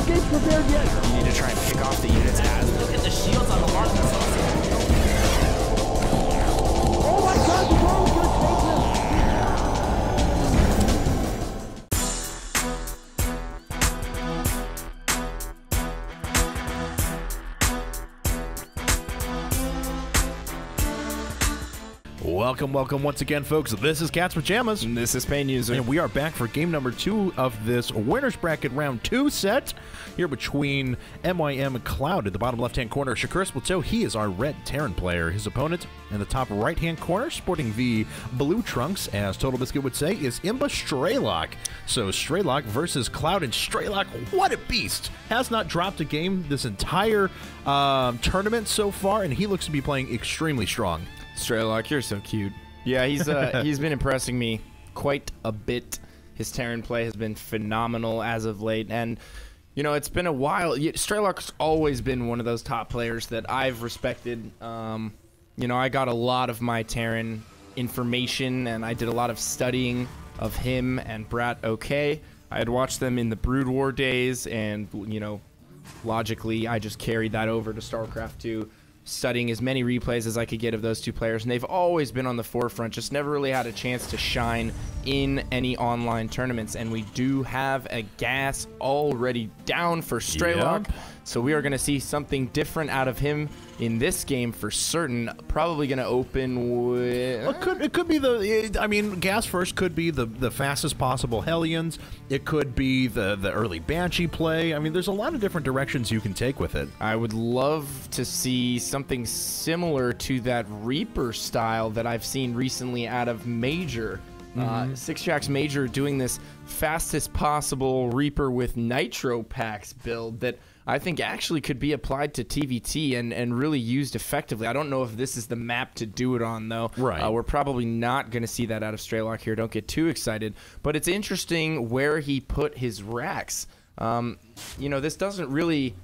gates prepared yet. You need to try and pick off the units as. Look at the shields on the mark. Oh my god, the road just Welcome once again, folks. This is Cat's Pajamas. And this is Pain User. And we are back for game number 2 of this Winners Bracket Round 2 set here between MYM and Cloud. At the bottom left-hand corner, Shakir Splito. He is our red Terran player. His opponent in the top right-hand corner, sporting the blue trunks, as Total Biscuit would say, is Imba Strelok. So Strelok versus Cloud, and Strelok, what a beast! Has not dropped a game this entire tournament so far, and he looks to be playing extremely strong. Strelok, you're so cute. Yeah, he's he's been impressing me quite a bit. His Terran play has been phenomenal as of late, and you know, it's been a while. Strelok's always been one of those top players that I've respected. You know, I got a lot of my Terran information, and I did a lot of studying of him and Brat OK. I had watched them in the Brood War days, and you know, logically, I just carried that over to StarCraft 2. Studying as many replays as I could get of those two players, and they've always been on the forefront, just never really had a chance to shine in any online tournaments. And we do have a gas already down for Strelok, so we are going to see something different out of him in this game for certain. Probably going to open with... Well, it could be the... I mean, gas first could be the fastest possible Hellions. It could be the early Banshee play. I mean, there's a lot of different directions you can take with it. I would love to see something similar to that Reaper style that I've seen recently out of Major. Six Jacks Major doing this fastest possible Reaper with Nitro packs build that I think actually could be applied to TVT and really used effectively. I don't know if this is the map to do it on, though. Right. We're probably not going to see that out of Strelok here. Don't get too excited. But it's interesting where he put his racks. You know, this doesn't really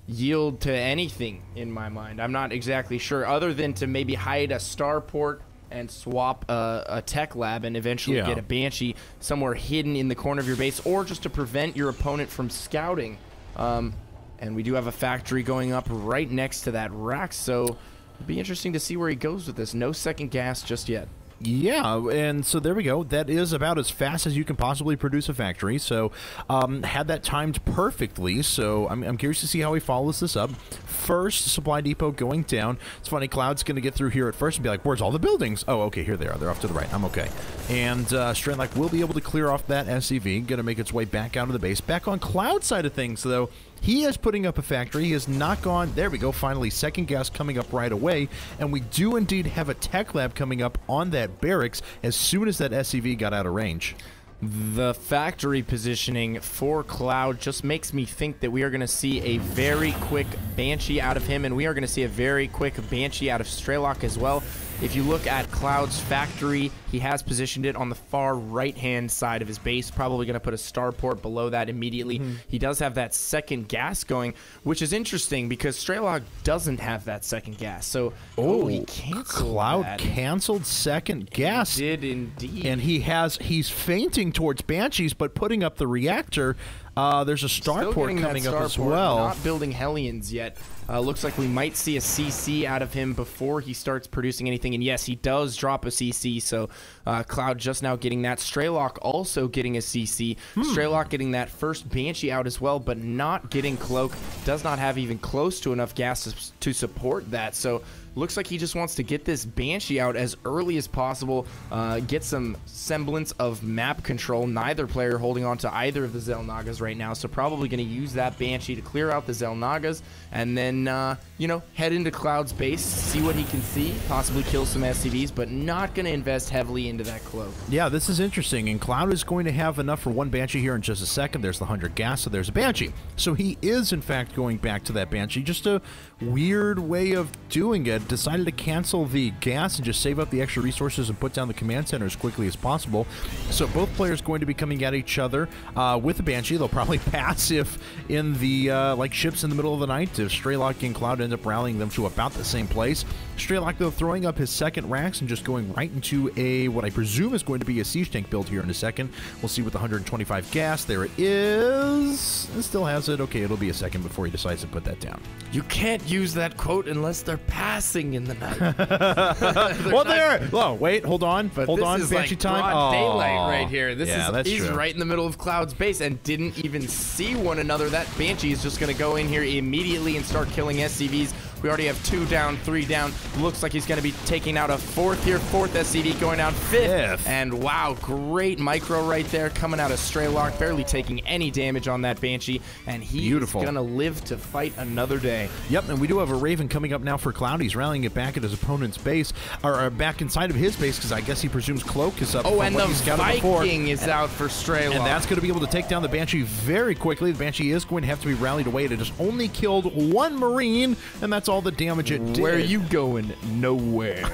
yield to anything in my mind. I'm not exactly sure, other than to maybe hide a starport and swap a tech lab and eventually get a Banshee somewhere hidden in the corner of your base, or just to prevent your opponent from scouting. And we do have a factory going up right next to that rack, so it'll be interesting to see where he goes with this. No second gas just yet. Yeah, and so there we go. That is about as fast as you can possibly produce a factory. So had that timed perfectly. So I'm curious to see how he follows this up. First supply depot going down. It's funny, Cloud's going to get through here at first and be like, where's all the buildings? Oh, okay, here they are. They're off to the right. I'm okay. And Strelok will be able to clear off that SCV. Going to make its way back out of the base. Back on Cloud side of things, though, he is putting up a factory. He has not gone. There we go. Finally, second gas coming up right away. And we do indeed have a tech lab coming up on that barracks as soon as that SCV got out of range. The factory positioning for Cloud just makes me think that we are going to see a very quick Banshee out of him, and we are going to see a very quick Banshee out of Strelok as well. If you look at Cloud's factory, he has positioned it on the far right-hand side of his base, probably going to put a starport below that immediately. He does have that second gas going, which is interesting because Strelok doesn't have that second gas. So, he canceled Cloud that. Canceled second gas. He did indeed. And he's feinting towards Banshees, but putting up the reactor. There's a starport coming up as well. Not building Hellions yet. Looks like we might see a CC out of him before he starts producing anything. And yes, he does drop a CC, so Cloud just now getting that. Strelok also getting a CC. Strelok getting that first Banshee out as well, but not getting Cloak. Does not have even close to enough gas to support that. So looks like he just wants to get this Banshee out as early as possible, get some semblance of map control. Neither player holding on to either of the Xel'Nagas right now, so probably going to use that Banshee to clear out the Xel'Nagas, and then, you know, head into Cloud's base, see what he can see, possibly kill some SCVs, but not going to invest heavily into that Cloak. Yeah, this is interesting, and Cloud is going to have enough for one Banshee here in just a second. There's the 100 gas, so there's a Banshee. So he is, in fact, going back to that Banshee. Just a weird way of doing it. have decided to cancel the gas and just save up the extra resources and put down the command center as quickly as possible. So both players going to be coming at each other with the Banshee. They'll probably pass if in the like ships in the middle of the night, if Strelok and ClouD end up rallying them to about the same place. Strelok, though, throwing up his second Rax and just going right into a, what I presume is going to be a siege tank build here in a second. We'll see with the 125 gas. There it is. It still has it. Okay, it'll be a second before he decides to put that down. You can't use that quote unless they're passing in the night. Well, there. Oh, wait, hold on. Hold on, is Banshee like time. broad daylight right here. This yeah, is that's he's true. right in the middle of ClouD's base and didn't even see one another. That Banshee is just going to go in here immediately and start killing SCVs. We already have 2 down, 3 down. Looks like he's going to be taking out a 4th here. 4th SCV going down 5th. And wow, great micro right there coming out of Strelok, barely taking any damage on that Banshee. And he's going to live to fight another day. Yep, and we do have a Raven coming up now for ClouD. He's rallying it back at his opponent's base, or back inside of his base, because I guess he presumes Cloak is up. Oh, and the Viking is out for Strelok. And that's going to be able to take down the Banshee very quickly. The Banshee is going to have to be rallied away. It has only killed 1 Marine, and that's all the damage it did. Where are you going? Nowhere.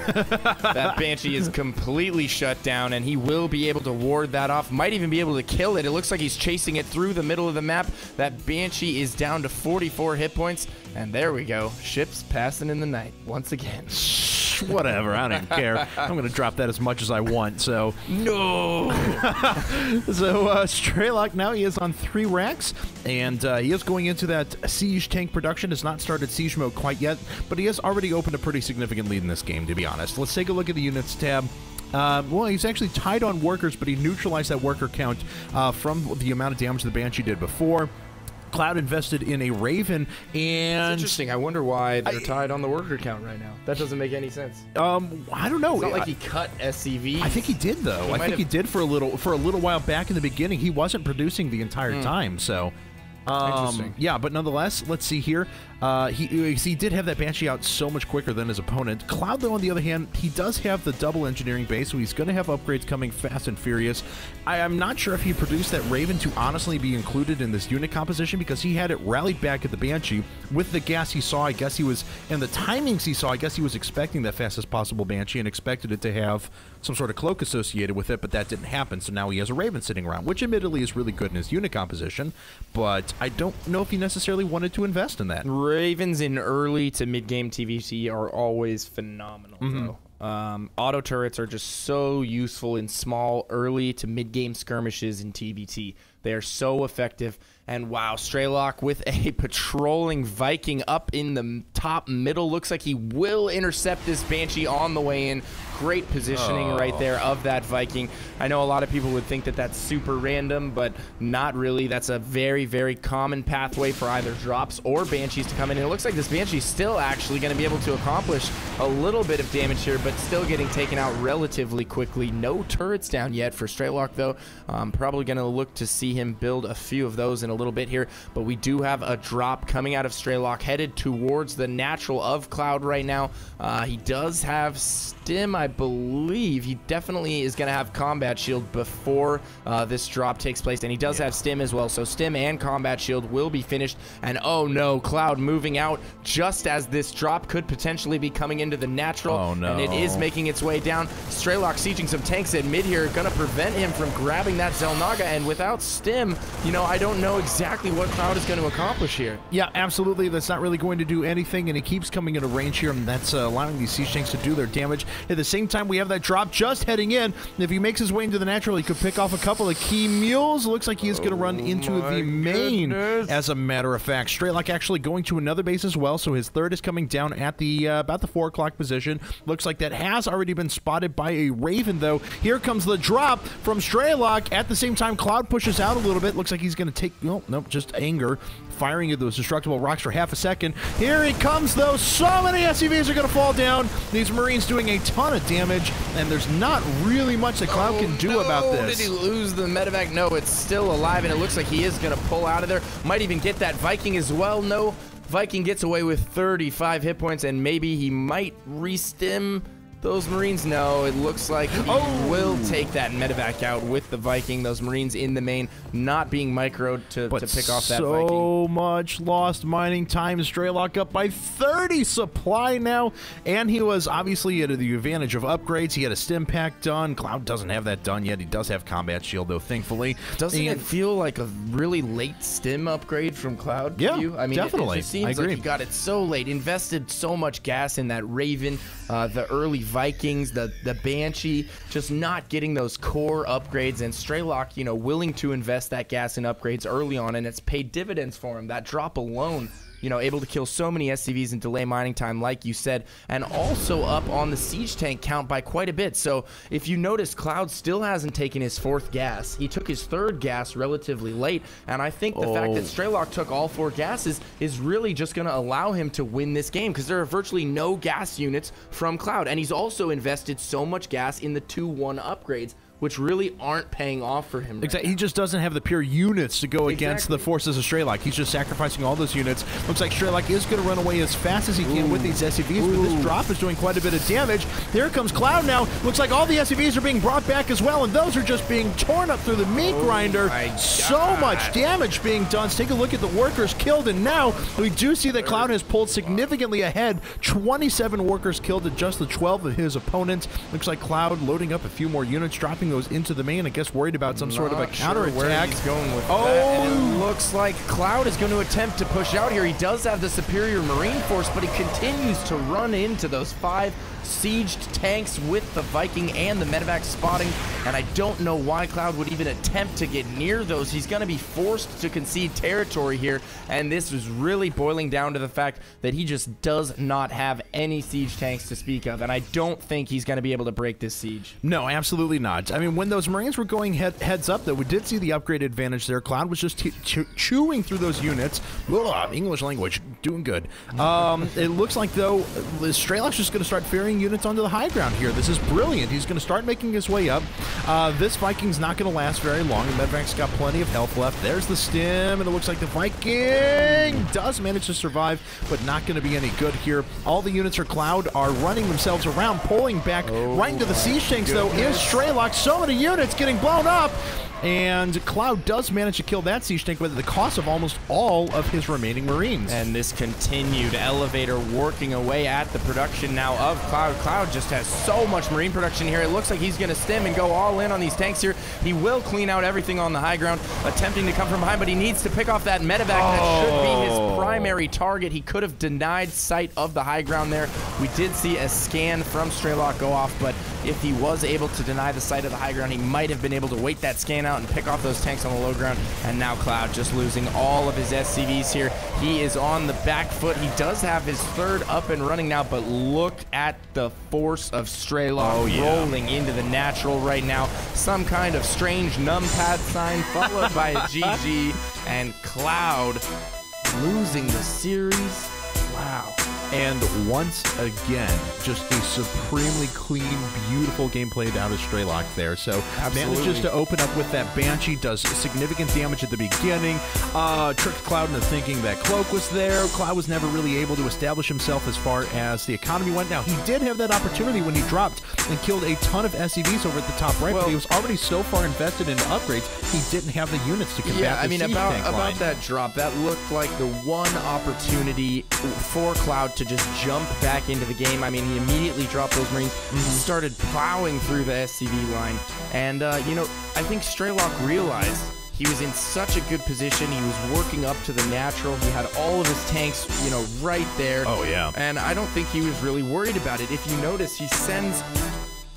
That Banshee is completely shut down, and he will be able to ward that off. Might even be able to kill it. It looks like he's chasing it through the middle of the map. That Banshee is down to 44 hit points, and there we go. Ships passing in the night once again. Whatever, I don't even care. I'm going to drop that as much as I want, so... No! So, Strelok now, he is on 3 racks, and he is going into that siege tank production. Has not started siege mode quite yet, but he has already opened a pretty significant lead in this game, to be honest. Let's take a look at the units tab. Well, he's actually tied on workers, but he neutralized that worker count from the amount of damage the Banshee did before. ClouD invested in a Raven, and... It's interesting. I wonder why they're tied on the worker count right now. That doesn't make any sense. I don't know. It's not like he cut SCV. I think he did, though. I think he did for a little while back in the beginning. He wasn't producing the entire time, so... Interesting. Yeah, but nonetheless, let's see here. He did have that Banshee out so much quicker than his opponent. ClouD, though, on the other hand, he does have the double engineering base, so he's going to have upgrades coming fast and furious. I'm not sure if he produced that Raven to honestly be included in this unit composition, because he had it rallied back at the Banshee. With the gas he saw, I guess he was, and the timings he saw, I guess he was expecting that fastest possible Banshee and expected it to have some sort of cloak associated with it, but that didn't happen, so now he has a Raven sitting around, which admittedly is really good in his unit composition, but I don't know if he necessarily wanted to invest in that. Ravens in early to mid-game TVT are always phenomenal, though. Auto turrets are just so useful in small, early to mid-game skirmishes in TVT. They are so effective. And wow, Strelok with a patrolling Viking up in the top middle. Looks like he will intercept this Banshee on the way in. Great positioning right there of that Viking. I know a lot of people would think that that's super random, but not really. That's a very, very common pathway for either drops or Banshees to come in. And it looks like this Banshee's still actually going to be able to accomplish a little bit of damage here, but still getting taken out relatively quickly. No turrets down yet for Strelok, though. Probably going to look to see him build a few of those in a little bit here, but we do have a drop coming out of Strelok headed towards the natural of ClouD right now. He does have Stim, I believe. He definitely is going to have Combat Shield before this drop takes place, and he does have Stim as well, so Stim and Combat Shield will be finished. And oh no, ClouD moving out just as this drop could potentially be coming into the natural. Oh no. And it is making its way down. Strelok sieging some tanks at mid here, going to prevent him from grabbing that Xel'Naga, and without Stim, you know, I don't know exactly what ClouD is going to accomplish here. Yeah, absolutely. That's not really going to do anything, and he keeps coming into range here, and that's allowing these siege tanks to do their damage. At the same time, we have that drop just heading in. If he makes his way into the natural, he could pick off a couple of key mules. Looks like he is going to run into the main, as a matter of fact. Strelok actually going to another base as well, so his third is coming down at the about the 4 o'clock position. Looks like that has already been spotted by a Raven, though. Here comes the drop from Strelok. At the same time, ClouD pushes out a little bit. Looks like he's going to take, nope, just anger, firing into those destructible rocks for half a second. Here he comes, though. So many SCVs are going to fall down. These Marines doing a ton of damage, and there's not really much that ClouD can do about this. Did he lose the medevac? No, it's still alive, and it looks like he is going to pull out of there. Might even get that Viking as well. No, Viking gets away with 35 hit points, and maybe he might re-stim. those Marines know. It looks like he will take that medevac out with the Viking. Those Marines in the main not being microed to pick off that Viking. So much lost mining time. Strelok up by 30 supply now. And he was obviously at the advantage of upgrades. He had a stim pack done. ClouD doesn't have that done yet. He does have combat shield, though, thankfully. Doesn't it feel like a really late stim upgrade from ClouD to yeah, you? I mean, definitely. It seems like he got it so late. Invested so much gas in that Raven, the early Vikings, the Banshee, just not getting those core upgrades. And Strelok, you know, willing to invest that gas in upgrades early on, and it's paid dividends for him. That drop alone, you know, able to kill so many SCVs and delay mining time, like you said, and also up on the siege tank count by quite a bit. So if you notice, ClouD still hasn't taken his 4th gas. He took his 3rd gas relatively late, and I think the fact that Strelok took all 4 gases is really just going to allow him to win this game, because there are virtually no gas units from ClouD, and he's also invested so much gas in the 2-1 upgrades, which really aren't paying off for him. Exactly. He just doesn't have the pure units to go against the forces of Strelok. He's just sacrificing all those units. Looks like Strelok is going to run away as fast as he can with these SCVs, but this drop is doing quite a bit of damage. Here comes ClouD now. Looks like all the SCVs are being brought back as well, and those are just being torn up through the meat grinder. So much damage being done. Let's take a look at the workers killed, and now we do see that ClouD has pulled significantly ahead. 27 workers killed to just the 12 of his opponents. Looks like ClouD loading up a few more units, dropping those into the main. I guess worried about some sort of a counterattack. Where he's going with that. And it looks like ClouD is going to attempt to push out here. He does have the superior Marine force, but he continues to run into those 5 sieged tanks with the Viking and the medevac spotting, and I don't know why ClouD would even attempt to get near those. He's going to be forced to concede territory here, and this is really boiling down to the fact that he just does not have any siege tanks to speak of, and I don't think he's going to be able to break this siege. No, absolutely not. I mean, when those Marines were going heads up, though, we did see the upgrade advantage there. ClouD was just chewing through those units. Ugh, English language, doing good. It looks like, though, Strelok's just going to start fearing units onto the high ground here. This is brilliant. He's going to start making his way up. This Viking's not going to last very long. The medevac's got plenty of health left. There's the stim, and it looks like the Viking does manage to survive, but not going to be any good here. All the units for ClouD are running themselves around, pulling back right into the siege tanks, though, is Strelok. So many units getting blown up. And ClouD does manage to kill that siege tank, but at the cost of almost all of his remaining Marines. And this continued elevator working away at the production now of ClouD. ClouD just has so much Marine production here. It looks like he's going to stim and go all in on these tanks here. He will clean out everything on the high ground, attempting to come from behind, but he needs to pick off that medevac. That should be his primary target. He could have denied sight of the high ground there. We did see a scan from Strelok go off, but if he was able to deny the sight of the high ground, he might have been able to wait that scan out and pick off those tanks on the low ground. And now ClouD just losing all of his SCVs here. He is on the back foot. He does have his 3rd up and running now, but look at the force of Strelok rolling into the natural right now. Some kind of strange numpad sign followed by a GG, and ClouD losing the series. Wow. And once again, just a supremely clean, beautiful game played out of Strelok there. So manages to open up with that Banshee, does significant damage at the beginning, tricked ClouD into thinking that Cloak was there. ClouD was never really able to establish himself as far as the economy went. Now, he did have that opportunity when he dropped and killed a ton of SCVs over at the top right, but he was already so far invested into upgrades, he didn't have the units to combat the siege tank line. About that drop, that looked like the one opportunity for ClouD to just jump back into the game. I mean, he immediately dropped those Marines, started plowing through the SCV line, and, you know, I think Strelok realized he was in such a good position. He was working up to the natural. He had all of his tanks, you know, right there. Oh, yeah. And I don't think he was really worried about it. If you notice, he sends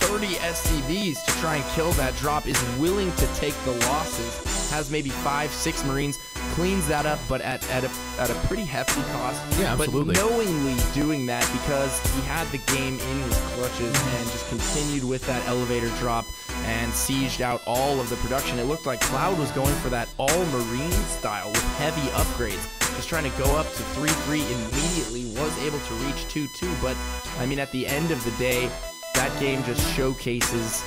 30 SCVs to try and kill that drop, is willing to take the losses, has maybe 5-6 Marines, cleans that up, but at a pretty hefty cost. Yeah, absolutely. But knowingly doing that because he had the game in his clutches and just continued with that elevator drop and sieged out all of the production. It looked like ClouD was going for that all-Marine style with heavy upgrades, just trying to go up to 3-3 immediately, was able to reach 2-2, but, I mean, at the end of the day, that game just showcases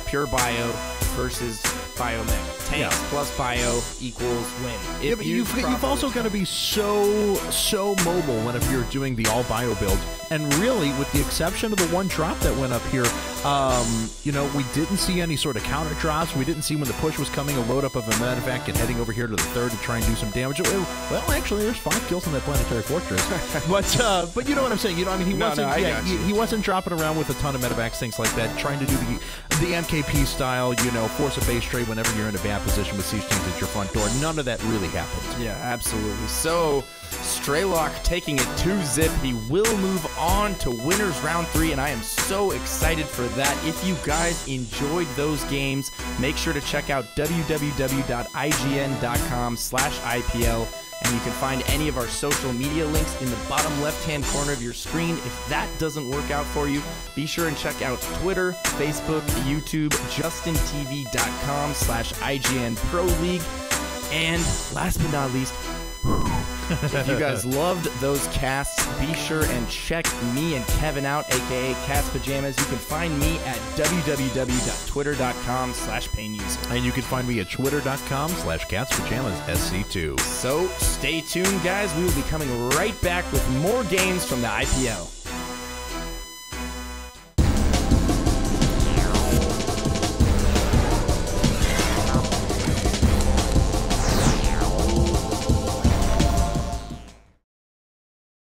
pure bio versus biomech. Tanks plus bio equals win. Yeah, but you've also got to be so mobile whenever you're doing the all bio build. And really, with the exception of the one drop that went up here, we didn't see any sort of counter drops. We didn't see when the push was coming, a load up of a medevac and heading over here to the third to try and do some damage. Well, actually, there's 5 kills in that planetary fortress. but you know what I'm saying. He wasn't dropping around with a ton of medevacs, things like that, trying to do the MKP style, force a base trade whenever you're in a bad position with siege teams at your front door. None of that really happened. Yeah, absolutely. So Strelok taking it 2-zip. He will move on to winners round 3, and I am so excited for that. If you guys enjoyed those games, make sure to check out www.ign.com/IPL, and you can find any of our social media links in the bottom left-hand corner of your screen. If that doesn't work out for you, be sure and check out Twitter, Facebook, YouTube, justintv.com/IGN Pro League. And last but not least, if you guys loved those casts, be sure and check me and Kevin out, aka Cast Pajamas. You can find me at www.twitter.com/PainUser. And you can find me at twitter.com/CatsPajamasSC2. So stay tuned, guys. We will be coming right back with more games from the IPL.